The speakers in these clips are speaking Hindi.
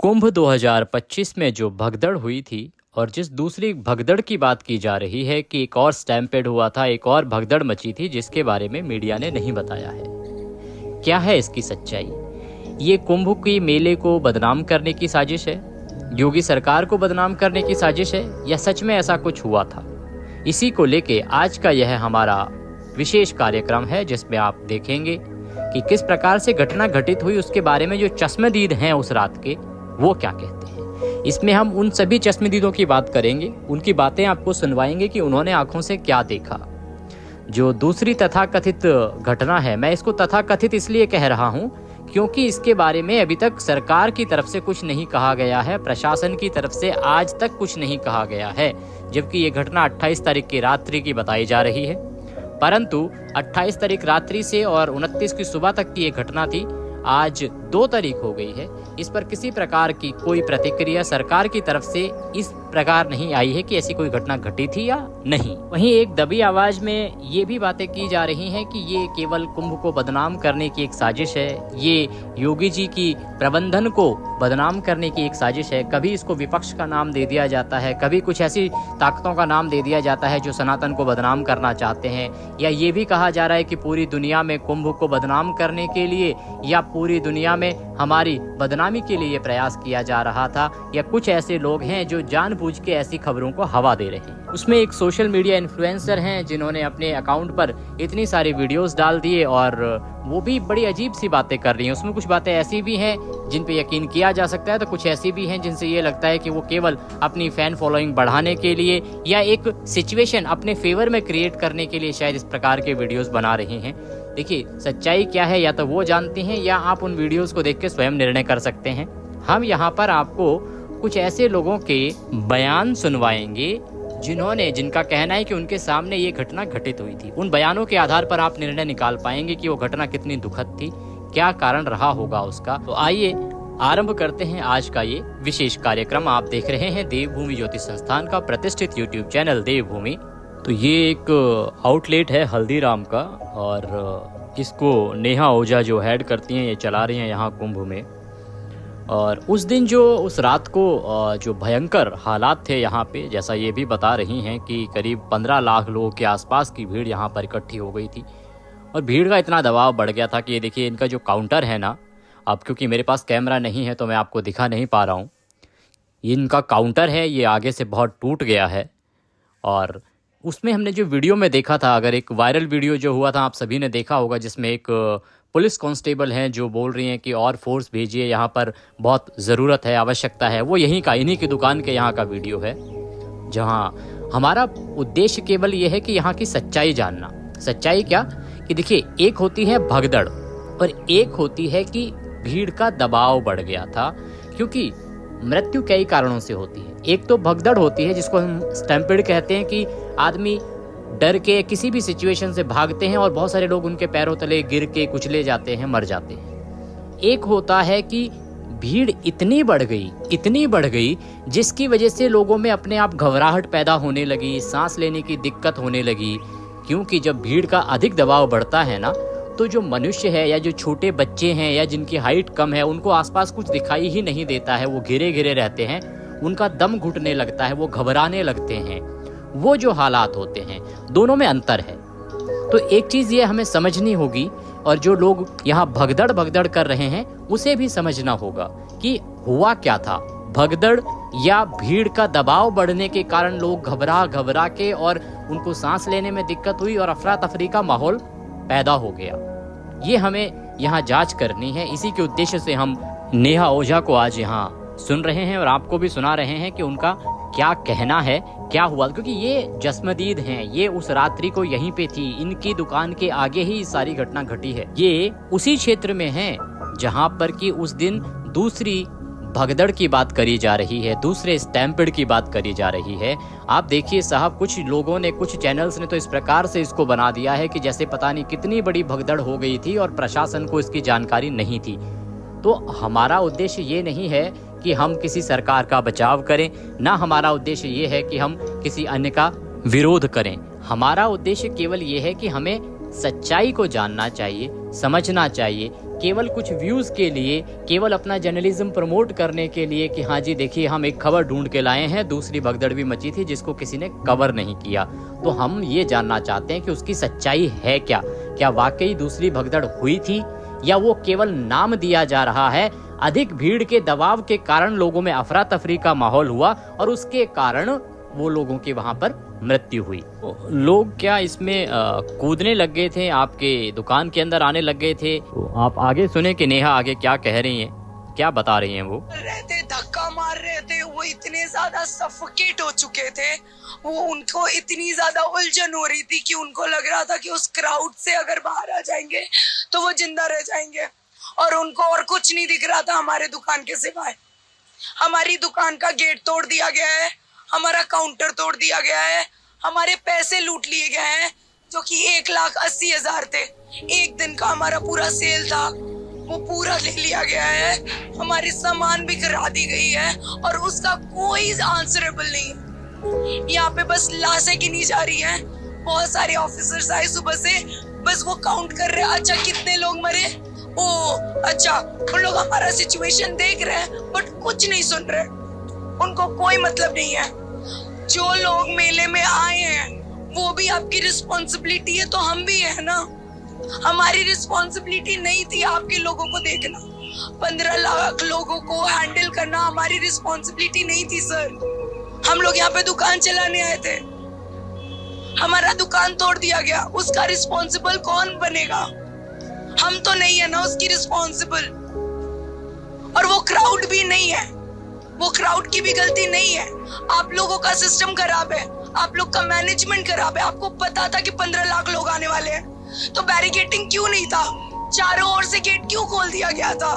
कुंभ 2025 में जो भगदड़ हुई थी और जिस दूसरी भगदड़ की बात की जा रही है कि एक और स्टैम्पेड हुआ था, एक और भगदड़ मची थी जिसके बारे में मीडिया ने नहीं बताया है। क्या है इसकी सच्चाई? ये कुंभ की मेले को बदनाम करने की साजिश है, योगी सरकार को बदनाम करने की साजिश है, या सच में ऐसा कुछ हुआ था? इसी को लेके आज का यह हमारा विशेष कार्यक्रम है जिसमें आप देखेंगे कि किस प्रकार से घटना घटित हुई, उसके बारे में जो चश्मदीद हैं उस रात के वो क्या कहते हैं। इसमें हम उन सभी चश्मदीदों की बात करेंगे, उनकी बातें आपको सुनवाएंगे कि उन्होंने आंखों से क्या देखा। जो दूसरी तथाकथित घटना है, मैं इसको तथाकथित इसलिए कह रहा हूं क्योंकि इसके बारे में अभी तक सरकार की तरफ से कुछ नहीं कहा गया है, प्रशासन की तरफ से आज तक कुछ नहीं कहा गया है, जबकि ये घटना 28 तारीख की रात्रि की बताई जा रही है। परंतु 28 तारीख रात्रि से और 29 की सुबह तक की ये घटना थी। आज 2 तारीख हो गई है, इस पर किसी प्रकार की कोई प्रतिक्रिया सरकार की तरफ से इस प्रकार नहीं आई है कि ऐसी कोई घटना घटी थी या नहीं। वहीं एक दबी आवाज में ये भी बातें की जा रही हैं कि ये केवल कुंभ को बदनाम करने की एक साजिश है, ये योगी जी की प्रबंधन को बदनाम करने की एक साजिश है। कभी इसको विपक्ष का नाम दे दिया जाता है, कभी कुछ ऐसी ताकतों का नाम दे दिया जाता है जो सनातन को बदनाम करना चाहते हैं, या ये भी कहा जा रहा है कि पूरी दुनिया में कुंभ को बदनाम करने के लिए या पूरी दुनिया में हमारी बदनामी के लिए ये प्रयास किया जा रहा था, या कुछ ऐसे लोग हैं जो जानबूझ के ऐसी खबरों को हवा दे रहे हैं। उसमें एक सोशल मीडिया इन्फ्लुएंसर हैं जिन्होंने अपने अकाउंट पर इतनी सारी वीडियोस डाल दिए और वो भी बड़ी अजीब सी बातें कर रही हैं। उसमें कुछ बातें ऐसी भी हैं जिन पे यकीन किया जा सकता है, तो कुछ ऐसी भी हैं जिनसे ये लगता है कि वो केवल अपनी फैन फॉलोइंग बढ़ाने के लिए या एक सिचुएशन अपने फेवर में क्रिएट करने के लिए शायद इस प्रकार के वीडियोस बना रहे हैं। देखिए, सच्चाई क्या है या तो वो जानते हैं या आप उन वीडियोस को देख के स्वयं निर्णय कर सकते हैं। हम यहाँ पर आपको कुछ ऐसे लोगों के बयान सुनवाएंगे जिनका कहना है कि उनके सामने ये घटना घटित हुई थी। उन बयानों के आधार पर आप निर्णय निकाल पाएंगे कि वो घटना कितनी दुखद थी, क्या कारण रहा होगा उसका। तो आइए आरंभ करते हैं आज का ये विशेष कार्यक्रम। आप देख रहे हैं देवभूमि ज्योति संस्थान का प्रतिष्ठित यूट्यूब चैनल देवभूमि। तो ये एक आउटलेट है हल्दीराम का और इसको नेहा ओझा जो हेड करती हैं ये चला रही हैं यहाँ कुंभ में। और उस दिन उस रात को जो भयंकर हालात थे यहाँ पे, जैसा ये भी बता रही हैं कि करीब 15 लाख लोगों के आसपास की भीड़ यहाँ पर इकट्ठी हो गई थी। और भीड़ का इतना दबाव बढ़ गया था कि ये देखिए इनका जो काउंटर है ना, अब क्योंकि मेरे पास कैमरा नहीं है तो मैं आपको दिखा नहीं पा रहा हूँ, इनका काउंटर है ये आगे से बहुत टूट गया है। और उसमें हमने जो वीडियो में देखा था, अगर एक वायरल वीडियो जो हुआ था आप सभी ने देखा होगा, जिसमें एक पुलिस कांस्टेबल हैं जो बोल रही हैं कि और फोर्स भेजिए, यहाँ पर बहुत ज़रूरत है, आवश्यकता है, वो इन्हीं की दुकान के यहाँ का वीडियो है, जहाँ हमारा उद्देश्य केवल ये है कि यहाँ की सच्चाई जानना। सच्चाई क्या कि देखिए, एक होती है भगदड़ और एक होती है कि भीड़ का दबाव बढ़ गया था, क्योंकि मृत्यु कई कारणों से होती है। एक तो भगदड़ होती है जिसको हम स्टैम्पेड कहते हैं कि आदमी डर के किसी भी सिचुएशन से भागते हैं और बहुत सारे लोग उनके पैरों तले गिर के कुचले जाते हैं, मर जाते हैं। एक होता है कि भीड़ इतनी बढ़ गई जिसकी वजह से लोगों में अपने आप घबराहट पैदा होने लगी, सांस लेने की दिक्कत होने लगी। क्योंकि जब भीड़ का अधिक दबाव बढ़ता है ना, तो जो मनुष्य है या जो छोटे बच्चे हैं या जिनकी हाइट कम है, उनको आसपास कुछ दिखाई ही नहीं देता है, वो घिरे रहते हैं, उनका दम घुटने लगता है, वो घबराने लगते हैं। वो जो हालात होते हैं, दोनों में अंतर है। तो एक चीज़ ये हमें समझनी होगी, और जो लोग यहाँ भगदड़ कर रहे हैं उसे भी समझना होगा कि हुआ क्या था। भगदड़ या भीड़ का दबाव बढ़ने के कारण लोग घबरा के और उनको सांस लेने में दिक्कत हुई और अफरा तफरी का माहौल पैदा हो गया। ये हमें यहाँ जांच करनी है। इसी के उद्देश्य से हम नेहा ओझा को आज यहाँ सुन रहे हैं और आपको भी सुना रहे हैं कि उनका क्या कहना है, क्या हुआ। क्योंकि ये जस्मदीद हैं, ये उस रात्रि को यहीं पे थी, इनकी दुकान के आगे ही सारी घटना घटी है। ये उसी क्षेत्र में है जहां पर कि उस दिन दूसरी भगदड़ की बात करी जा रही है, दूसरे स्टैम्पेड की बात करी जा रही है। आप देखिए साहब, कुछ लोगों ने, कुछ चैनल्स ने तो इस प्रकार से इसको बना दिया है कि जैसे पता नहीं कितनी बड़ी भगदड़ हो गई थी और प्रशासन को इसकी जानकारी नहीं थी। तो हमारा उद्देश्य ये नहीं है कि हम किसी सरकार का बचाव करें, ना हमारा उद्देश्य ये है कि हम किसी अन्य का विरोध करें। हमारा उद्देश्य केवल ये है कि हमें सच्चाई को जानना चाहिए, समझना चाहिए केवल कुछ व्यूज़ के लिए, केवल अपना जर्नलिज्म प्रमोट करने के लिए कि हाँ जी देखिए हम एक खबर ढूंढ के लाए हैं, दूसरी भगदड़ भी मची थी जिसको किसी ने कवर नहीं किया। तो हम ये जानना चाहते हैं कि उसकी सच्चाई है क्या? क्या वाकई दूसरी भगदड़ हुई थी या वो केवल नाम दिया जा रहा है? अधिक भीड़ के दबाव के कारण लोगों में अफरा तफरी का माहौल हुआ और उसके कारण वो लोगों की वहां पर मृत्यु हुई। लोग क्या इसमें कूदने लग गए थे, आपके दुकान के अंदर आने लग गए थे? तो आप आगे सुने कि नेहा आगे क्या कह रही हैं, क्या बता रही हैं। वो रहते धक्का मार रहे थे, वो इतने ज्यादा सफोकेट हो चुके थे, वो उनको इतनी ज्यादा उलझन हो रही थी कि उनको लग रहा था कि उस क्राउड से अगर बाहर आ जाएंगे तो वो जिंदा रह जाएंगे, और उनको और कुछ नहीं दिख रहा था हमारे दुकान के सिवाय। हमारी दुकान का गेट तोड़ दिया गया है, हमारा काउंटर तोड़ दिया गया है, हमारे पैसे लूट लिए गए हैं जो कि 1,80,000 थे। एक दिन का हमारा पूरा सेल था, वो पूरा ले लिया गया है, हमारी सामान भी गिरा दी गई है और उसका कोई आंसरेबल नहीं। यहाँ पे बस लाशें गिनी जा रही हैं। बहुत सारे ऑफिसर्स आए सुबह से, बस वो काउंट कर रहे हैं, अच्छा कितने लोग मरे, ओ अच्छा उन लोग हमारा सिचुएशन देख रहे हैं बट कुछ नहीं सुन रहे, उनको कोई मतलब नहीं है। जो लोग मेले में आए हैं वो भी आपकी रिस्पॉन्सिबिलिटी है, तो हम भी है ना। हमारी रिस्पॉन्सिबिलिटी नहीं थी आपके लोगों को देखना, 15 लाख लोगों को हैंडल करना हमारी रिस्पॉन्सिबिलिटी नहीं थी सर। हम लोग यहाँ पे दुकान चलाने आए थे, हमारा दुकान तोड़ दिया गया, उसका रिस्पॉन्सिबल कौन बनेगा? हम तो नहीं है ना उसकी रिस्पॉन्सिबल। और वो क्राउड भी नहीं है, वो क्राउड की भी गलती नहीं है। आप लोगों का सिस्टम खराब है, आप लोग का मैनेजमेंट खराब है। आपको पता था कि 15 लाख लोग आने वाले हैं, तो बैरिकेडिंग क्यों नहीं था? चारों ओर से गेट क्यों खोल दिया गया था?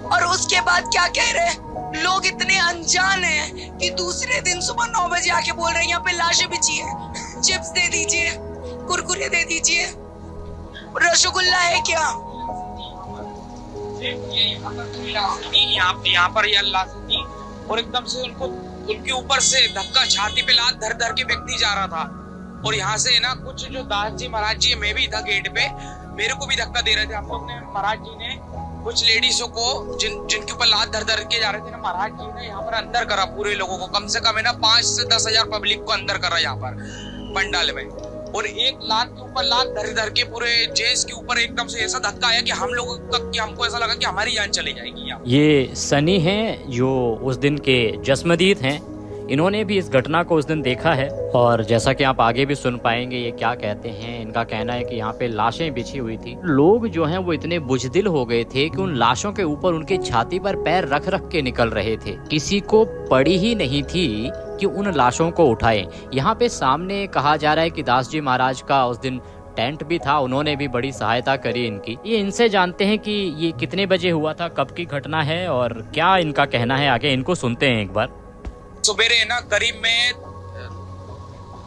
और उसके बाद क्या कह रहे हैं लोग, इतने अनजान हैं कि दूसरे दिन सुबह 9 बजे आके बोल रहे हैं यहाँ पे लाशें बिछी है, चिप्स दे दीजिए, कुरकुरे दे दीजिए, रसगुल्ला है क्या? यहाँ पर ये लाश थी और एकदम से उनके ऊपर से धक्का, छाती पे लात धर धर के व्यक्ति जा रहा था। और यहाँ से ना कुछ जो दास जी महाराज जी, मैं भी था गेट पे, मेरे को भी धक्का दे रहे थे। हम लोग ने, महाराज जी ने कुछ लेडीजों को जिनके ऊपर लात धर धर के जा रहे थे ना, महाराज जी ने यहाँ पर अंदर करा पूरे लोगों को, कम से कम है ना 5 से 10 हजार पब्लिक को अंदर करा यहाँ पर पंडाल में। और एक लात के ऊपर लात धर धर के पूरे जेंट्स के ऊपर एकदम से ऐसा धक्का आया कि हम लोगों तक, कि हमको ऐसा लगा कि हमारी जान चली जाएगी। यहाँ ये सनी हैं जो उस दिन के जस्मदीद हैं, इन्होंने भी इस घटना को उस दिन देखा है और जैसा कि आप आगे भी सुन पाएंगे ये क्या कहते हैं। इनका कहना है कि यहाँ पे लाशें बिछी हुई थी, लोग जो हैं वो इतने बुजदिल हो गए थे कि उन लाशों के ऊपर उनकी छाती पर पैर रख रख के निकल रहे थे। किसी को पड़ी ही नहीं थी कि उन लाशों को उठाएं। यहाँ पे सामने कहा जा रहा है कि दास जी महाराज का उस दिन टेंट भी था, उन्होंने भी बड़ी सहायता करी इनकी। ये इनसे जानते हैं कि ये कितने बजे हुआ था, कब की घटना है और क्या इनका कहना है, आगे इनको सुनते हैं एक बार। सुबेरे ना करीब में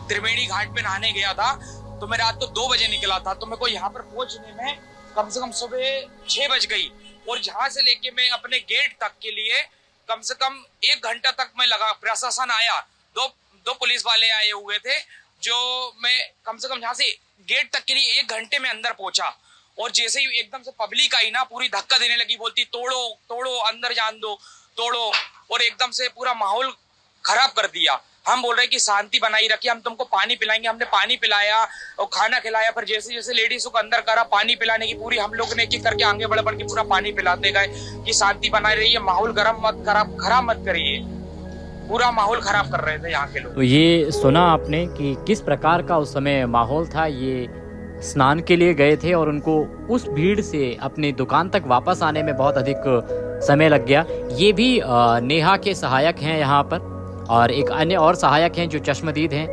त्रिवेणी घाट पे नहाने गया था, तो मैं रात को 2 बजे निकला था, तो मेरे को यहाँ पर पहुंचने में कम से कम सुबह 6 बज गई। और यहाँ से लेके मैं अपने गेट तक के लिए कम से कम 1 घंटा तक मैं लगा। प्रशासन आया, दो पुलिस वाले आए हुए थे, जो मैं कम से कम यहाँ से गेट तक के लिए 1 घंटे में अंदर पहुंचा। और जैसे ही एकदम से पब्लिक आई ना, पूरी धक्का देने लगी, बोलती तोड़ो तोड़ो, अंदर जान दो, तोड़ो। और एकदम से पूरा माहौल खराब कर दिया। हम बोल रहे कि शांति बनाई रखिए, हम तुमको पानी पिलाएंगे। हमने पानी पिलाया और खाना खिलाया, पर जैसे जैसे लेडीज को अंदर करा पानी पिलाने की, पूरी हम लोग ने एक करके आगे बढ़ बढ़ के पूरा पानी पिलाते गए कि शांति बनाई रही है, माहौल खराब मत करिए। पूरा माहौल खराब कर रहे थे यहाँ के लोग। तो ये सुना आपने कि किस प्रकार का उस समय माहौल था। ये स्नान के लिए गए थे और उनको उस भीड़ से अपनी दुकान तक वापस आने में बहुत अधिक समय लग गया। ये भी नेहा के सहायक हैं यहाँ पर, और एक अन्य और सहायक हैं जो चश्मदीद हैं,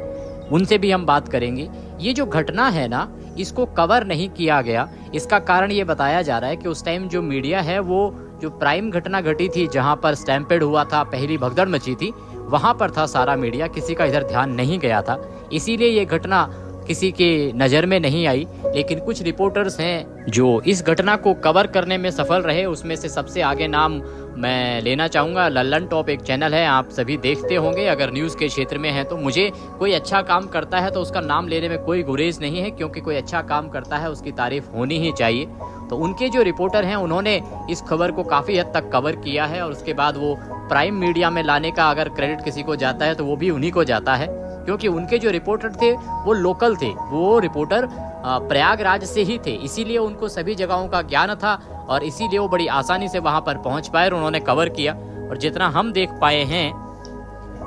उनसे भी हम बात करेंगे। ये जो घटना है ना, इसको कवर नहीं किया गया। इसका कारण ये बताया जा रहा है कि उस टाइम जो मीडिया है वो जो प्राइम घटना घटी थी, जहाँ पर स्टैम्पेड हुआ था, पहली भगदड़ मची थी, वहाँ पर था सारा मीडिया, किसी का इधर ध्यान नहीं गया था। इसीलिए ये घटना किसी के नज़र में नहीं आई। लेकिन कुछ रिपोर्टर्स हैं जो इस घटना को कवर करने में सफल रहे। उसमें से सबसे आगे नाम मैं लेना चाहूँगा, लल्लन टॉप एक चैनल है, आप सभी देखते होंगे अगर न्यूज़ के क्षेत्र में हैं तो। मुझे कोई अच्छा काम करता है तो उसका नाम लेने में कोई गुरेज नहीं है, क्योंकि कोई अच्छा काम करता है उसकी तारीफ होनी ही चाहिए। तो उनके जो रिपोर्टर हैं उन्होंने इस खबर को काफ़ी हद तक कवर किया है और उसके बाद वो प्राइम मीडिया में लाने का अगर क्रेडिट किसी को जाता है तो वो भी उन्हीं को जाता है, क्योंकि उनके जो रिपोर्टर थे वो लोकल थे, वो रिपोर्टर प्रयागराज से ही थे, इसीलिए उनको सभी जगहों का ज्ञान था और इसीलिए वो बड़ी आसानी से वहाँ पर पहुँच पाए और उन्होंने कवर किया। और जितना हम देख पाए हैं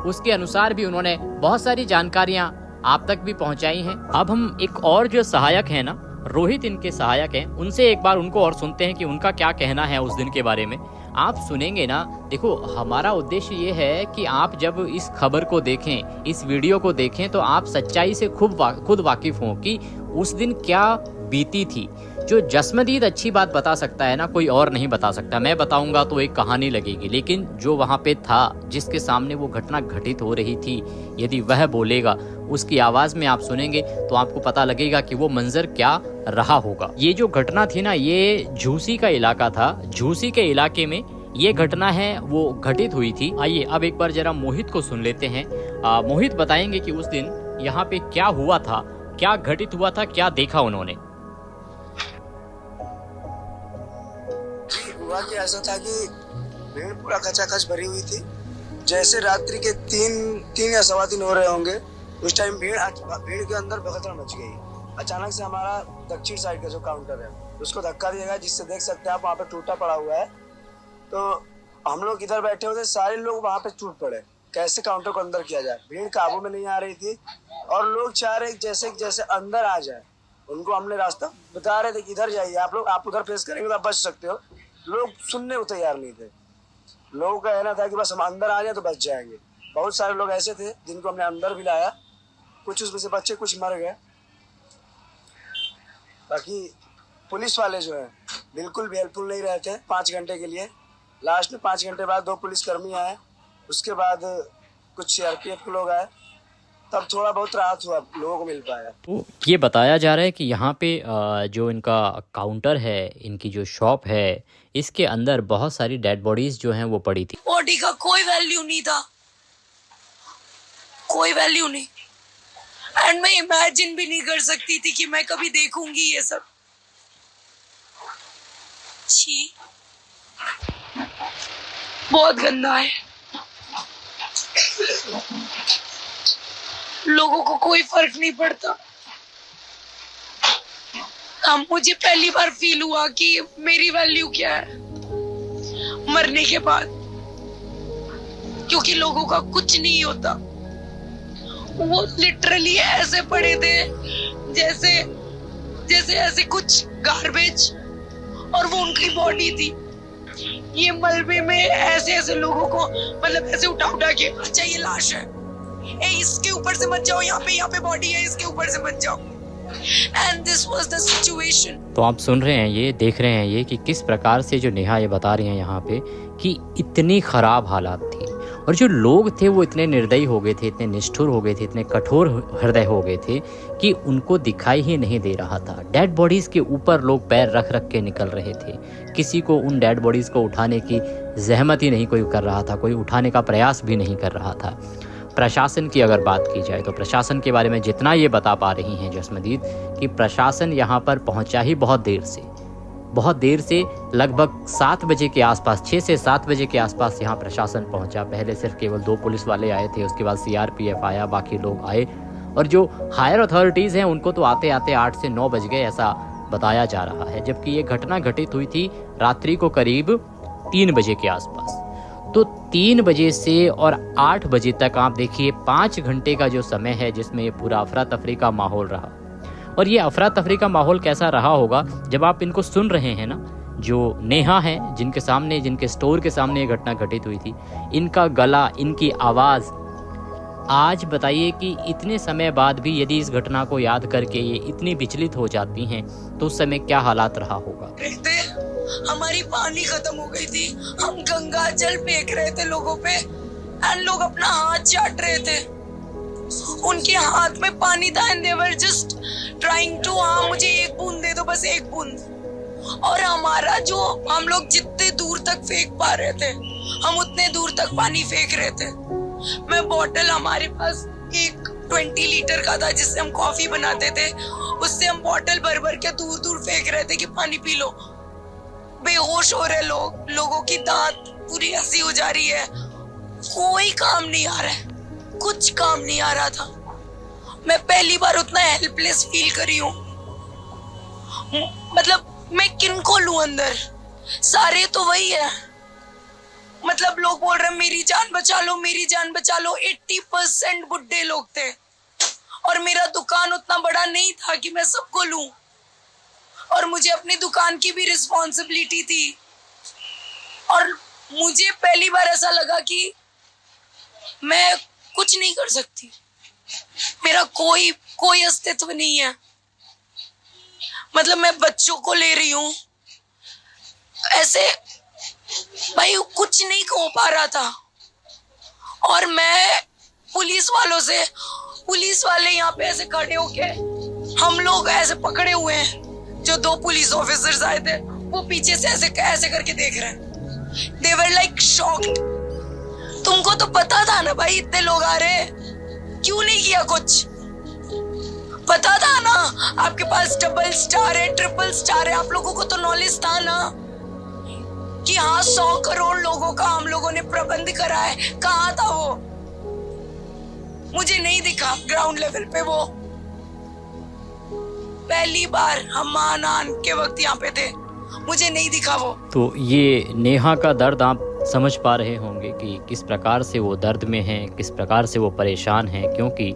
उसके अनुसार भी उन्होंने बहुत सारी जानकारियाँ आप तक भी पहुँचाई हैं। अब हम एक और जो सहायक हैं ना, रोहित इनके सहायक हैं, उनसे एक बार उनको और सुनते हैं कि उनका क्या कहना है उस दिन के बारे में। आप सुनेंगे ना, देखो हमारा उद्देश्य ये है कि आप जब इस खबर को देखें, इस वीडियो को देखें, तो आप सच्चाई से खुद वाकिफ हों कि उस दिन क्या बीती थी। जो जसमदीद अच्छी बात बता सकता है ना, कोई और नहीं बता सकता। मैं बताऊंगा तो एक कहानी लगेगी, लेकिन जो वहाँ पे था, जिसके सामने वो घटना घटित हो रही थी, यदि वह बोलेगा, उसकी आवाज़ में आप सुनेंगे तो आपको पता लगेगा कि वो मंजर क्या रहा होगा। ये जो घटना थी ना, ये झूसी का इलाका था। झूसी के इलाके में ये घटना है वो घटित हुई थी। आइए अब एक बार जरा मोहित को सुन लेते हैं। मोहित बताएंगे कि उस दिन यहाँ पे क्या हुआ था, क्या घटित हुआ था, क्या देखा उन्होंने। हुआ कि ऐसा था कि भीड़ पूरा खचाखच भरी हुई थी। जैसे रात्रि के 3 या 3:15 हो रहे होंगे, उस टाइम भीड़ के अंदर भगदड़ मच गई। अचानक से हमारा दक्षिण साइड का जो काउंटर है उसको धक्का दिया गया, जिससे देख सकते हैं आप वहाँ पे टूटा पड़ा हुआ है। तो हम लोग इधर बैठे हुए थे, सारे लोग वहाँ पे टूट पड़े, कैसे काउंटर को अंदर किया जाए। भीड़ काबू में नहीं आ रही थी और लोग चाह रहे जैसे अंदर आ जाए। उनको हमने रास्ता बता रहे थे कि इधर जाइए आप लोग, आप उधर फेस करेंगे तो आप बच सकते हो। लोग सुनने को तैयार नहीं थे। लोगों का कहना था कि बस हम अंदर आ जाए तो बच जाएंगे। बहुत सारे लोग ऐसे थे जिनको हमने अंदर भी लाया, कुछ उसमें से बच्चे, कुछ मर गए। बाकी पुलिस वाले जो है बिल्कुल भी हेल्पफुल नहीं रहे थे 5 घंटे के लिए। लास्ट में 5 घंटे बाद 2 पुलिसकर्मी आए, उसके बाद कुछ सीआरपीएफ के लोग आए, तब थोड़ा बहुत राहत हुआ, लोगों को मिल पाया। तो ये बताया जा रहा है कि यहाँ पे जो इनका काउंटर है, इनकी जो शॉप है, इसके अंदर बहुत सारी डेड बॉडीज जो हैं वो पड़ी थी। बॉडी का कोई वैल्यू नहीं था, कोई वैल्यू नहीं। एंड मैं इमेजिन भी नहीं कर सकती थी कि मैं कभी देखूंगी ये सब। छी, बहुत गंदा है। लोगों को कोई फर्क नहीं पड़ता। अब मुझे पहली बार फील हुआ कि मेरी वैल्यू क्या है मरने के बाद, क्योंकि लोगों का कुछ नहीं होता। वो लिटरली ऐसे पड़े थे जैसे ऐसे कुछ गार्बेज, और वो उनकी बॉडी थी। ये मलबे में ऐसे लोगों को मतलब ऐसे उठा के, अच्छा ये लाश है, इसके ऊपर से मत जाओ, यहाँ पे बॉडी है, इसके ऊपर से मत जाओ। And this was the situation. तो आप सुन रहे हैं, ये देख रहे हैं ये कि किस प्रकार से जो नेहा ये बता रही हैं यहाँ पे कि इतनी खराब हालात थी, और जो लोग थे वो इतने निर्दयी हो गए थे, इतने निष्ठुर हो गए थे, इतने कठोर हृदय हो गए थे कि उनको दिखाई ही नहीं दे रहा था। डेड बॉडीज़ के ऊपर लोग पैर रख रख के निकल रहे थे। किसी को उन डेड बॉडीज़ को उठाने की जहमत ही नहीं कोई कर रहा था, कोई उठाने का प्रयास भी नहीं कर रहा था। प्रशासन की अगर बात की जाए तो प्रशासन के बारे में जितना ये बता पा रही हैं जसमदीद कि प्रशासन यहाँ पर पहुँचा ही बहुत देर से, लगभग 7 बजे के आसपास, 6 से 7 बजे के आसपास यहाँ प्रशासन पहुँचा। पहले सिर्फ केवल 2 पुलिस वाले आए थे, उसके बाद सीआरपीएफ आया, बाकी लोग आए, और जो हायर अथॉरिटीज़ हैं उनको तो आते आते 8 से 9 बज गए ऐसा बताया जा रहा है। जबकि ये घटना घटित हुई थी रात्रि को करीब 3 बजे के आसपास। तो 3 बजे से और 8 बजे तक आप देखिए 5 घंटे का जो समय है जिसमें ये पूरा अफरा तफरी का माहौल रहा। और ये अफरा तफरी का माहौल कैसा रहा होगा जब आप इनको सुन रहे हैं ना, जो नेहा हैं जिनके स्टोर के सामने ये घटना घटित हुई थी, इनका गला, इनकी आवाज़, आज बताइए कि इतने समय बाद भी यदि इस घटना को याद करके ये इतनी विचलित हो जाती हैं तो उस समय क्या हालात रहा होगा। हमारी पानी खत्म हो गई थी, हम गंगा जल फेंक रहे थे लोगों पे, एंड लोग अपना हाथ चाट रहे थे। उनके हाथ में पानी था and they were just trying to, हाँ मुझे एक बूंद दे दो, बस एक बूंद। और हमारा जो, हम लोग जितने दूर तक फेंक पा रहे थे हम उतने दूर तक पानी फेंक रहे थे। मैं बॉटल, हमारे पास एक 20 लीटर का था जिससे हम कॉफी बनाते थे, उससे हम बॉटल भर भर के दूर दूर फेंक रहे थे कि पानी पी लो। बेहोश हो रहे लोग, लोगों की दांत पूरी हंसी हो जा रही है, कोई काम नहीं आ रहा है, कुछ काम नहीं आ रहा था। मैं पहली बार उतना हेल्पलेस फील करी हूँ। मतलब मैं किनको लूं अंदर, सारे तो वही है। मतलब लोग बोल रहे मेरी जान बचा लो, मेरी जान बचा लो। 80% बुड्ढे लोग थे और मेरा दुकान उतना बड़ा नहीं था कि मैं सबको लूं, और मुझे अपनी दुकान की भी रिस्पॉन्सिबिलिटी थी। और मुझे पहली बार ऐसा लगा कि मैं कुछ नहीं कर सकती, मेरा कोई अस्तित्व नहीं है। मतलब मैं बच्चों को ले रही हूँ ऐसे, भाई कुछ नहीं हो पा रहा था। और मैं पुलिस वाले यहाँ पे ऐसे खड़े होके, हम लोग ऐसे पकड़े हुए हैं, जो 2 पुलिस ऑफिसर्स आए थे वो पीछे से ऐसे करके देख रहे हैं। They were like shocked। तुमको तो पता था ना भाई इतने लोग आ रहे, क्यों नहीं किया कुछ? पता था ना आपके पास डबल स्टार है, ट्रिपल स्टार है, आप लोगों को तो नॉलेज था ना कि हाँ 100 करोड़ लोगों का हम लोगों ने प्रबंध करा है। कहाँ था वो? मुझे नहीं दिखा ग्राउंड लेवल पे वो। पहली बार हम महानान के वक्त यहाँ पे थे, मुझे नहीं दिखा वो। तो ये नेहा का दर्द आप समझ पा रहे होंगे कि किस प्रकार से वो दर्द में हैं, किस प्रकार से वो परेशान हैं, क्योंकि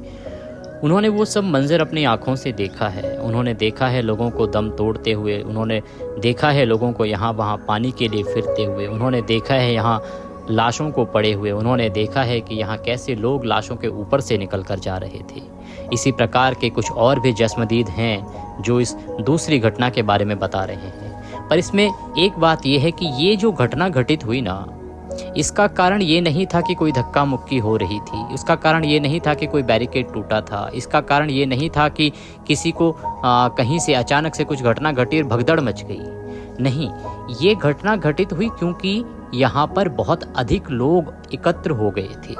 उन्होंने वो सब मंज़र अपनी आँखों से देखा है। उन्होंने देखा है लोगों को दम तोड़ते हुए, उन्होंने देखा है लोगों को यहाँ वहाँ पानी के लिए फिरते हुए, उन्होंने देखा है यहाँ लाशों को पड़े हुए, उन्होंने देखा है कि यहाँ कैसे लोग लाशों के ऊपर से निकल कर जा रहे थे। इसी प्रकार के कुछ और भी जस्मदीद हैं जो इस दूसरी घटना के बारे में बता रहे हैं। पर इसमें एक बात यह है कि ये जो घटना घटित हुई ना, इसका कारण ये नहीं था कि कोई धक्का मुक्की हो रही थी, इसका कारण ये नहीं था कि कोई बैरिकेड टूटा था, इसका कारण ये नहीं था कि किसी को कहीं से अचानक से कुछ घटना घटी और भगदड़ मच गई। नहीं, ये घटना घटित हुई क्योंकि यहाँ पर बहुत अधिक लोग एकत्र हो गए थे।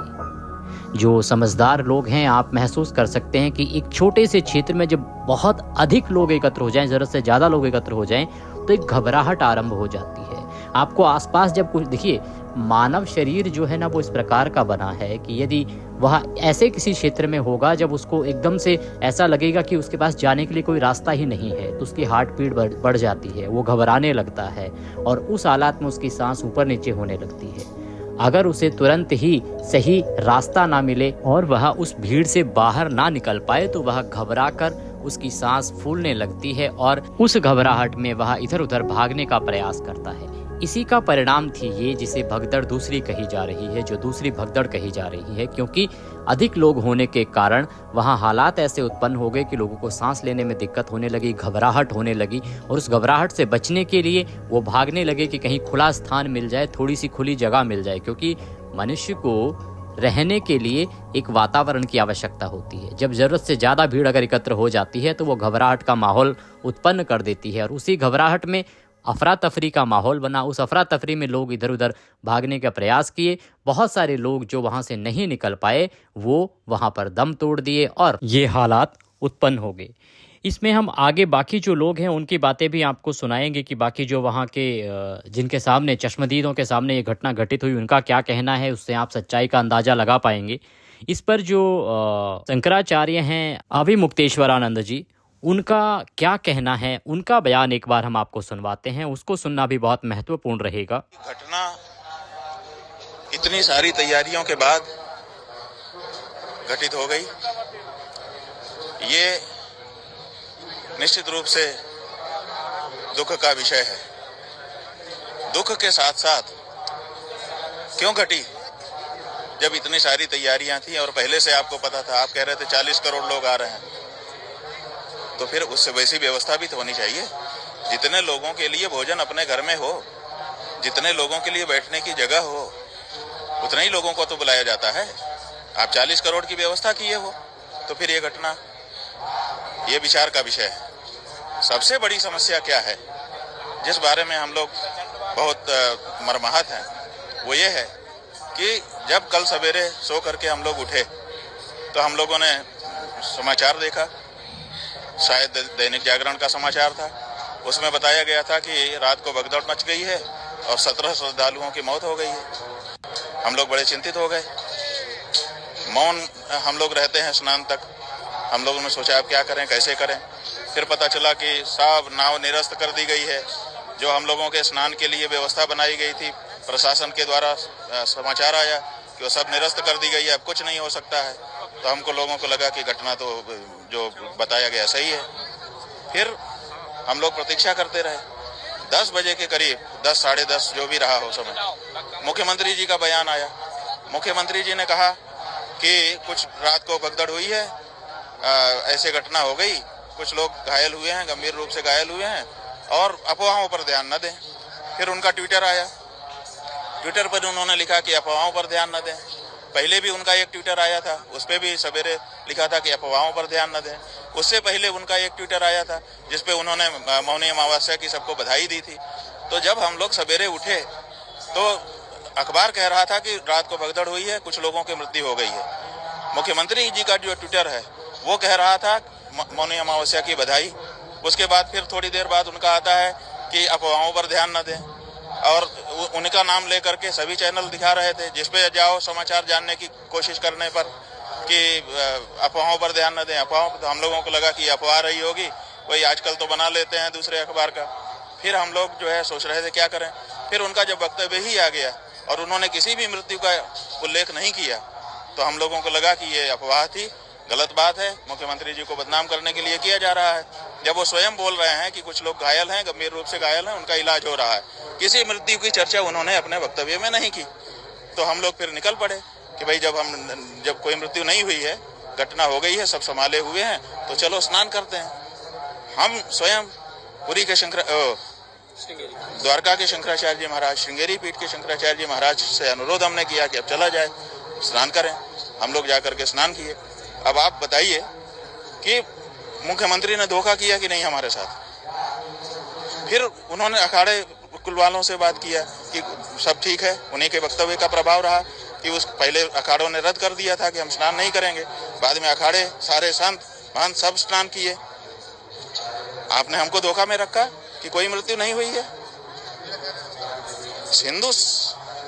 जो समझदार लोग हैं, आप महसूस कर सकते हैं कि एक छोटे से क्षेत्र में जब बहुत अधिक लोग एकत्र हो जाएं, ज़रूरत से ज़्यादा लोग एकत्र हो जाएं, तो एक घबराहट आरंभ हो जाती है। आपको आसपास जब कुछ देखिए, मानव शरीर जो है ना वो इस प्रकार का बना है कि यदि वह ऐसे किसी क्षेत्र में होगा जब उसको एकदम से ऐसा लगेगा कि उसके पास जाने के लिए कोई रास्ता ही नहीं है, तो उसकी हार्ट बीट बढ़ जाती है, वो घबराने लगता है और उस हालात में उसकी सांस ऊपर नीचे होने लगती है। अगर उसे तुरंत ही सही रास्ता ना मिले और वह उस भीड़ से बाहर ना निकल पाए तो वह घबरा कर उसकी सांस फूलने लगती है और उस घबराहट में वह इधर उधर भागने का प्रयास करता है। इसी का परिणाम थी ये जिसे भगदड़ दूसरी कही जा रही है, जो दूसरी भगदड़ कही जा रही है, क्योंकि अधिक लोग होने के कारण वहाँ हालात ऐसे उत्पन्न हो गए कि लोगों को सांस लेने में दिक्कत होने लगी, घबराहट होने लगी और उस घबराहट से बचने के लिए वो भागने लगे कि कहीं खुला स्थान मिल जाए, थोड़ी सी खुली जगह मिल जाए, क्योंकि मनुष्य को रहने के लिए एक वातावरण की आवश्यकता होती है। जब ज़रूरत से ज़्यादा भीड़ अगर एकत्र हो जाती है तो वो घबराहट का माहौल उत्पन्न कर देती है और उसी घबराहट में अफरा तफरी का माहौल बना। उस अफरा तफरी में लोग इधर उधर भागने का प्रयास किए। बहुत सारे लोग जो वहाँ से नहीं निकल पाए वो वहाँ पर दम तोड़ दिए और ये हालात उत्पन्न हो गए। इसमें हम आगे बाकी जो लोग हैं उनकी बातें भी आपको सुनाएंगे कि बाकी जो वहाँ के जिनके सामने चश्मदीदों के सामने ये घटना घटित हुई उनका क्या कहना है, उससे आप सच्चाई का अंदाज़ा लगा पाएंगे। इस पर जो शंकराचार्य हैं अभिमुक्तेश्वरानंद जी, उनका क्या कहना है, उनका बयान एक बार हम आपको सुनवाते हैं। उसको सुनना भी बहुत महत्वपूर्ण रहेगा। घटना इतनी सारी तैयारियों के बाद घटित हो गई, ये निश्चित रूप से दुख का विषय है। दुख के साथ साथ क्यों घटी, जब इतनी सारी तैयारियां थी और पहले से आपको पता था, आप कह रहे थे 40 करोड़ लोग आ रहे हैं, तो फिर उससे वैसी व्यवस्था भी तो होनी चाहिए। जितने लोगों के लिए भोजन अपने घर में हो, जितने लोगों के लिए बैठने की जगह हो, उतने ही लोगों को तो बुलाया जाता है। आप 40 करोड़ की व्यवस्था किए हो तो फिर ये घटना, ये विचार का विषय है। सबसे बड़ी समस्या क्या है, जिस बारे में हम लोग बहुत मर्माहत हैं, वो ये है कि जब कल सवेरे सो करके हम लोग उठे तो हम लोगों ने समाचार देखा, शायद दैनिक जागरण का समाचार था, उसमें बताया गया था कि रात को भगदड़ मच गई है और 17 श्रद्धालुओं की मौत हो गई है। हम लोग बड़े चिंतित हो गए। मौन हम लोग रहते हैं स्नान तक। हम लोगों ने सोचा अब क्या करें, कैसे करें। फिर पता चला कि सब नाव निरस्त कर दी गई है। जो हम लोगों के स्नान के लिए व्यवस्था बनाई गई थी, प्रशासन के द्वारा समाचार आया कि वो सब निरस्त कर दी गई है, अब कुछ नहीं हो सकता है। तो हमको लोगों को लगा कि घटना तो जो बताया गया सही है। फिर हम लोग प्रतीक्षा करते रहे। 10 बजे के करीब, 10 साढ़े 10 जो भी रहा हो समय, मुख्यमंत्री जी का बयान आया। मुख्यमंत्री जी ने कहा कि कुछ रात को भगदड़ हुई है, ऐसे घटना हो गई, कुछ लोग घायल हुए हैं, गंभीर रूप से घायल हुए हैं और अफवाहों पर ध्यान न दें। फिर उनका ट्विटर आया। ट्विटर पर उन्होंने लिखा कि अफवाहों पर ध्यान न दें। पहले भी उनका एक ट्विटर आया था, उस पर भी सवेरे लिखा था कि अफवाहों पर ध्यान न दें। उससे पहले उनका एक ट्विटर आया था जिस पे उन्होंने मौनी अमावस्या की सबको बधाई दी थी। तो जब हम लोग सवेरे उठे तो अखबार कह रहा था कि रात को भगदड़ हुई है, कुछ लोगों की मृत्यु हो गई है। मुख्यमंत्री जी का जो ट्विटर है वो कह रहा था मौनी अमावस्या की बधाई। उसके बाद फिर थोड़ी देर बाद उनका आता है कि अफवाहों पर ध्यान न दें, और उनका नाम लेकर के सभी चैनल दिखा रहे थे, जिसपे जाओ समाचार जानने की कोशिश करने पर कि अफवाहों पर ध्यान न दें। अफवाहों तो हम लोगों को लगा कि अफवाह रही होगी, वही आजकल तो बना लेते हैं दूसरे अखबार का। फिर हम लोग जो है सोच रहे थे क्या करें। फिर उनका जब वक्तव्य ही आ गया और उन्होंने किसी भी मृत्यु का उल्लेख नहीं किया तो हम लोगों को लगा कि ये अफवाह थी, गलत बात है, मुख्यमंत्री जी को बदनाम करने के लिए किया जा रहा है। जब वो स्वयं बोल रहे हैं कि कुछ लोग घायल हैं, गंभीर रूप से घायल हैं, उनका इलाज हो रहा है, किसी मृत्यु की चर्चा उन्होंने अपने वक्तव्य में नहीं की। तो हम लोग फिर निकल पड़े कि भाई जब कोई मृत्यु नहीं हुई है, घटना हो गई है, सब संभाले हुए हैं, तो चलो स्नान करते हैं। हम स्वयं पुरी के द्वारका के शंकराचार्य जी महाराज, श्रृंगेरी पीठ के शंकराचार्य जी महाराज से अनुरोध हमने किया कि अब चला जाए, स्नान करें। हम लोग जाकर के स्नान किए। अब आप बताइए कि मुख्यमंत्री ने धोखा किया कि नहीं हमारे साथ। फिर उन्होंने अखाड़े कुल वालों से बात किया कि सब ठीक है। उन्हीं के वक्तव्य का प्रभाव रहा कि उस पहले अखाड़ों ने रद्द कर दिया था कि हम स्नान नहीं करेंगे, बाद में अखाड़े सारे संत महंत सब स्नान किए। आपने हमको धोखा में रखा कि कोई मृत्यु नहीं हुई है। हिंदू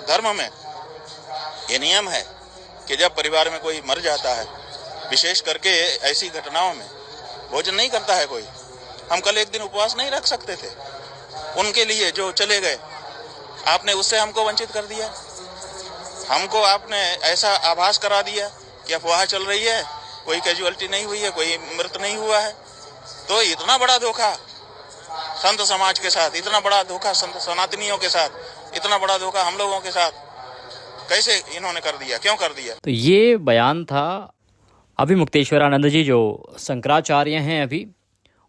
धर्म में ये नियम है कि जब परिवार में कोई मर जाता है, विशेष करके ऐसी घटनाओं में भोजन नहीं करता है कोई। हम कल एक दिन उपवास नहीं रख सकते थे उनके लिए जो चले गए, आपने उससे हमको वंचित कर दिया। हमको आपने ऐसा आभास करा दिया कि अफवाह चल रही है, कोई कैजुअलिटी नहीं हुई है, कोई मृत नहीं हुआ है। तो इतना बड़ा धोखा संत समाज के साथ, इतना बड़ा धोखा संत सनातनियों के साथ, इतना बड़ा धोखा हम लोगों के साथ कैसे इन्होंने कर दिया, क्यों कर दिया? तो ये बयान था अभी मुक्तेश्वरानंद जी जो शंकराचार्य हैं अभी,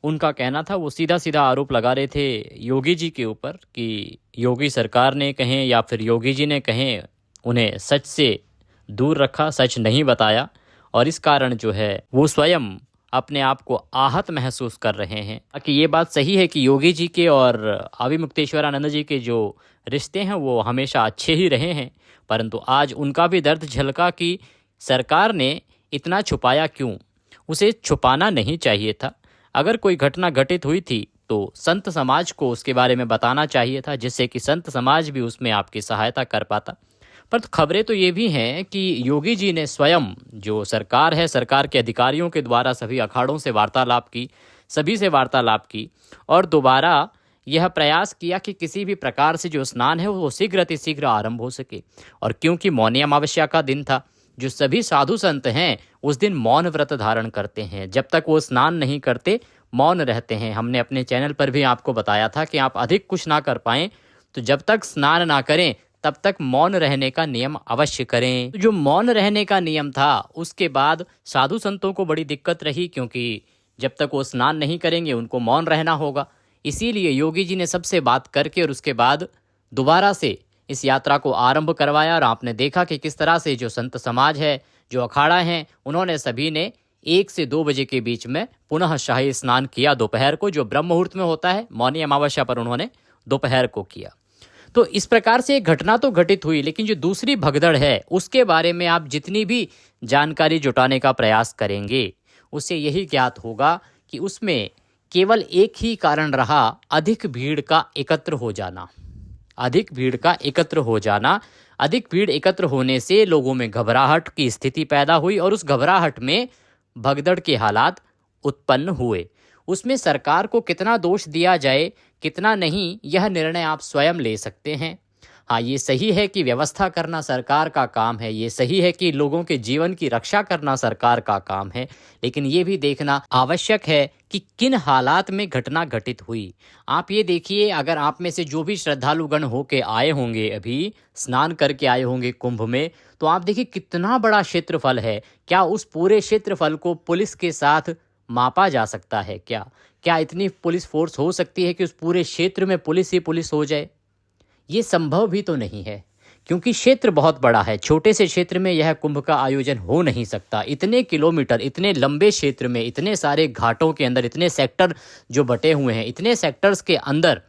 उनका कहना था। वो सीधा सीधा आरोप लगा रहे थे योगी जी के ऊपर कि योगी सरकार ने कहें या फिर योगी जी ने कहें उन्हें सच से दूर रखा, सच नहीं बताया, और इस कारण जो है वो स्वयं अपने आप को आहत महसूस कर रहे हैं। कि ये बात सही है कि योगी जी के और अभी मुक्तेश्वरानंद जी के जो रिश्ते हैं वो हमेशा अच्छे ही रहे हैं, परंतु आज उनका भी दर्द झलका कि सरकार ने इतना छुपाया क्यों। उसे छुपाना नहीं चाहिए था। अगर कोई घटना घटित हुई थी तो संत समाज को उसके बारे में बताना चाहिए था, जिससे कि संत समाज भी उसमें आपकी सहायता कर पाता। पर खबरें तो ये भी हैं कि योगी जी ने स्वयं, जो सरकार है, सरकार के अधिकारियों के द्वारा सभी अखाड़ों से वार्तालाप की, सभी से वार्तालाप की और दोबारा यह प्रयास किया कि किसी भी प्रकार से जो स्नान है वो शीघ्र अतिशीघ्र आरंभ हो सके। और क्योंकि मौनी अमावस्या का दिन था, जो सभी साधु संत हैं उस दिन मौन व्रत धारण करते हैं। जब तक वो स्नान नहीं करते मौन रहते हैं। हमने अपने चैनल पर भी आपको बताया था कि आप अधिक कुछ ना कर पाएं तो जब तक स्नान ना करें तब तक मौन रहने का नियम अवश्य करें। तो जो मौन रहने का नियम था उसके बाद साधु संतों को बड़ी दिक्कत रही, क्योंकि जब तक वो स्नान नहीं करेंगे उनको मौन रहना होगा। इसीलिए योगी जी ने सबसे बात करके और उसके बाद दोबारा से इस यात्रा को आरंभ करवाया। और आपने देखा कि किस तरह से जो संत समाज है, जो अखाड़ा हैं, उन्होंने सभी ने 1 से 2 बजे के बीच में पुनः शाही स्नान किया दोपहर को, जो ब्रह्म मुहूर्त में होता है। मौनी अमावस्या पर उन्होंने दोपहर को किया। तो इस प्रकार से एक घटना तो घटित हुई, लेकिन जो दूसरी भगदड़ है उसके बारे में आप जितनी भी जानकारी जुटाने का प्रयास करेंगे उससे यही ज्ञात होगा कि उसमें केवल एक ही कारण रहा, अधिक भीड़ का एकत्र हो जाना। अधिक भीड़ का एकत्र हो जाना, अधिक भीड़ एकत्र होने से लोगों में घबराहट की स्थिति पैदा हुई और उस घबराहट में भगदड़ के हालात उत्पन्न हुए। उसमें सरकार को कितना दोष दिया जाए, कितना नहीं, यह निर्णय आप स्वयं ले सकते हैं। हाँ, ये सही है कि व्यवस्था करना सरकार का काम है, ये सही है कि लोगों के जीवन की रक्षा करना सरकार का काम है, लेकिन ये भी देखना आवश्यक है कि किन हालात में घटना घटित हुई। आप ये देखिए, अगर आप में से जो भी श्रद्धालुगण होके आए होंगे, अभी स्नान करके आए होंगे कुंभ में, तो आप देखिए कितना बड़ा क्षेत्रफल है। क्या उस पूरे क्षेत्रफल को पुलिस के साथ मापा जा सकता है? क्या इतनी पुलिस फोर्स हो सकती है कि उस पूरे क्षेत्र में पुलिस ही पुलिस हो जाए? ये संभव भी तो नहीं है, क्योंकि क्षेत्र बहुत बड़ा है। छोटे से क्षेत्र में यह कुंभ का आयोजन हो नहीं सकता। इतने किलोमीटर, इतने लंबे क्षेत्र में, इतने सारे घाटों के अंदर, इतने सेक्टर जो बटे हुए हैं, इतने सेक्टर्स के अंदर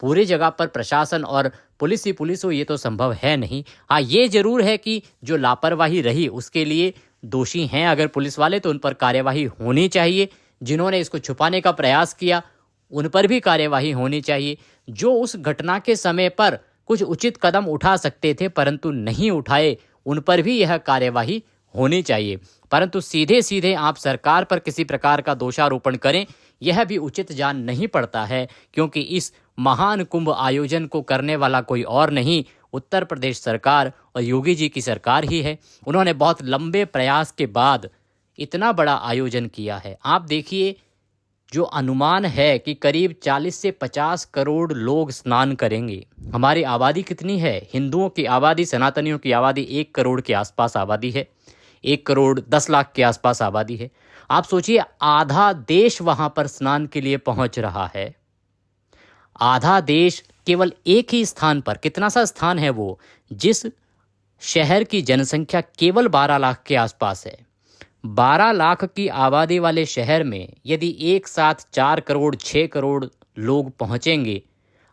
पूरे जगह पर प्रशासन और पुलिस ही पुलिस हो, ये तो संभव है नहीं। हाँ, ये जरूर है कि जो लापरवाही रही उसके लिए दोषी हैं अगर पुलिस वाले, तो उन पर कार्यवाही होनी चाहिए। जिन्होंने इसको छुपाने का प्रयास किया उन पर भी कार्यवाही होनी चाहिए। जो उस घटना के समय पर कुछ उचित कदम उठा सकते थे परंतु नहीं उठाए, उन पर भी यह कार्यवाही होनी चाहिए। परंतु सीधे सीधे आप सरकार पर किसी प्रकार का दोषारोपण करें, यह भी उचित जान नहीं पड़ता है, क्योंकि इस महान कुंभ आयोजन को करने वाला कोई और नहीं, उत्तर प्रदेश सरकार और योगी जी की सरकार ही है। उन्होंने बहुत लंबे प्रयास के बाद इतना बड़ा आयोजन किया है। आप देखिए, जो अनुमान है कि करीब 40 से 50 करोड़ लोग स्नान करेंगे। हमारी आबादी कितनी है? हिंदुओं की आबादी, सनातनियों की आबादी 1 करोड़ के आसपास आबादी है। 1 करोड़ 10 लाख के आसपास आबादी है। आप सोचिए, आधा देश वहां पर स्नान के लिए पहुंच रहा है। आधा देश केवल एक ही स्थान पर। कितना सा स्थान है वो? जिस शहर की जनसंख्या केवल 12 लाख के आसपास है, 12 लाख की आबादी वाले शहर में यदि एक साथ 4 करोड़ 6 करोड़ लोग पहुंचेंगे,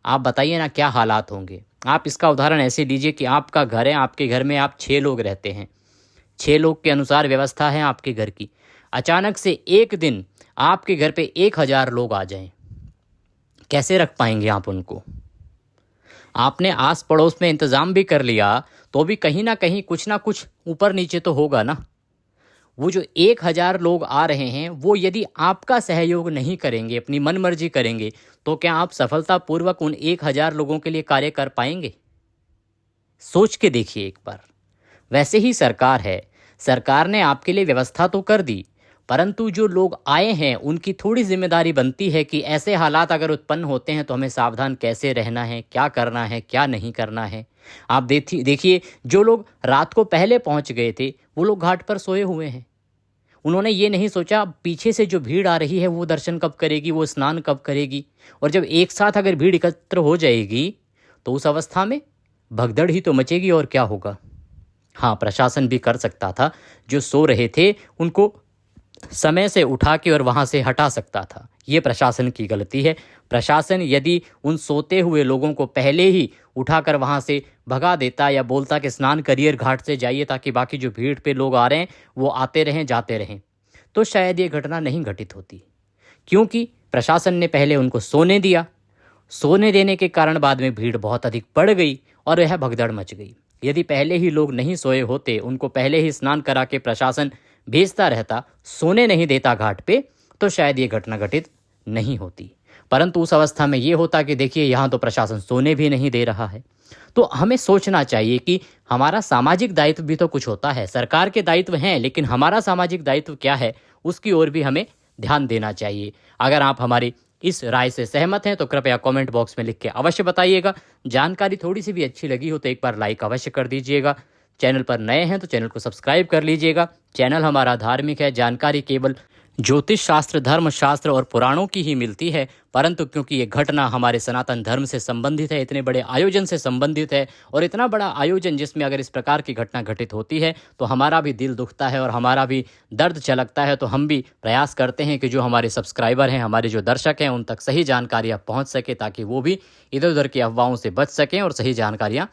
आप बताइए ना क्या हालात होंगे। आप इसका उदाहरण ऐसे लीजिए कि आपका घर है, आपके घर में आप 6 लोग रहते हैं, 6 लोग के अनुसार व्यवस्था है आपके घर की। अचानक से एक दिन आपके घर पे 1000 लोग आ जाएं, कैसे रख पाएंगे आप उनको? आपने आस पड़ोस में इंतज़ाम भी कर लिया तो भी कहीं ना कहीं कुछ ना कुछ ऊपर नीचे तो होगा ना। वो जो 1000 लोग आ रहे हैं, वो यदि आपका सहयोग नहीं करेंगे, अपनी मनमर्जी करेंगे, तो क्या आप सफलतापूर्वक उन 1000 लोगों के लिए कार्य कर पाएंगे? सोच के देखिए एक बार। वैसे ही सरकार है, सरकार ने आपके लिए व्यवस्था तो कर दी, परंतु जो लोग आए हैं उनकी थोड़ी जिम्मेदारी बनती है कि ऐसे हालात अगर उत्पन्न होते हैं तो हमें सावधान कैसे रहना है, क्या करना है, क्या नहीं करना है। आप देखिए, जो लोग रात को पहले पहुंच गए थे वो लोग घाट पर सोए हुए हैं। उन्होंने ये नहीं सोचा पीछे से जो भीड़ आ रही है वो दर्शन कब करेगी, वो स्नान कब करेगी। और जब एक साथ अगर भीड़ एकत्र हो जाएगी तो उस अवस्था में भगदड़ ही तो मचेगी, और क्या होगा। हाँ, प्रशासन भी कर सकता था, जो सो रहे थे उनको समय से उठा के और वहाँ से हटा सकता था। ये प्रशासन की गलती है। प्रशासन यदि उन सोते हुए लोगों को पहले ही उठाकर वहाँ से भगा देता या बोलता कि स्नान करिए, घाट से जाइए, ताकि बाकी जो भीड़ पे लोग आ रहे हैं वो आते रहें जाते रहें, तो शायद ये घटना नहीं घटित होती। क्योंकि प्रशासन ने पहले उनको सोने दिया, सोने देने के कारण बाद में भीड़ बहुत अधिक बढ़ गई और यह भगदड़ मच गई। यदि पहले ही लोग नहीं सोए होते, उनको पहले ही स्नान करा के प्रशासन भेजता रहता, सोने नहीं देता घाट पे, तो शायद ये घटना घटित नहीं होती। परंतु उस अवस्था में ये होता कि देखिए यहाँ तो प्रशासन सोने भी नहीं दे रहा है। तो हमें सोचना चाहिए कि हमारा सामाजिक दायित्व भी तो कुछ होता है। सरकार के दायित्व हैं, लेकिन हमारा सामाजिक दायित्व क्या है उसकी ओर भी हमें ध्यान देना चाहिए। अगर आप हमारी इस राय से सहमत हैं तो कृपया कमेंट बॉक्स में लिख के अवश्य बताइएगा। जानकारी थोड़ी सी भी अच्छी लगी हो तो एक बार लाइक अवश्य कर दीजिएगा। चैनल पर नए हैं तो चैनल को सब्सक्राइब कर लीजिएगा। चैनल हमारा धार्मिक है, जानकारी केवल ज्योतिष शास्त्र, धर्म शास्त्र और पुराणों की ही मिलती है, परंतु क्योंकि ये घटना हमारे सनातन धर्म से संबंधित है, इतने बड़े आयोजन से संबंधित है, और इतना बड़ा आयोजन जिसमें अगर इस प्रकार की घटना घटित होती है तो हमारा भी दिल दुखता है और हमारा भी दर्द छलकता है। तो हम भी प्रयास करते हैं कि जो हमारे सब्सक्राइबर हैं, हमारे जो दर्शक हैं, उन तक सही जानकारियाँ पहुँच सके, ताकि वो भी इधर उधर की अफवाहों से बच सकें और सही जानकारियाँ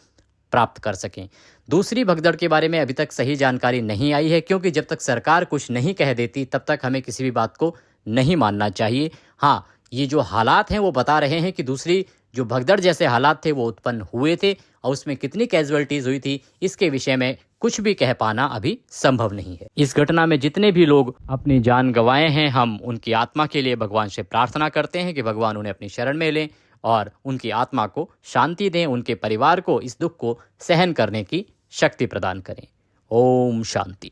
प्राप्त कर सकें। दूसरी भगदड़ के बारे में अभी तक सही जानकारी नहीं आई है, क्योंकि जब तक सरकार कुछ नहीं कह देती तब तक हमें किसी भी बात को नहीं मानना चाहिए। हाँ, ये जो हालात हैं वो बता रहे हैं कि दूसरी जो भगदड़ जैसे हालात थे वो उत्पन्न हुए थे और उसमें कितनी कैजुअलिटीज़ हुई थी इसके विषय में कुछ भी कह पाना अभी संभव नहीं है। इस घटना में जितने भी लोग अपनी जान गंवाए हैं, हम उनकी आत्मा के लिए भगवान से प्रार्थना करते हैं कि भगवान उन्हें अपनी शरण में लें और उनकी आत्मा को शांति दें, उनके परिवार को इस दुख को सहन करने की शक्ति प्रदान करें। ओम शांति।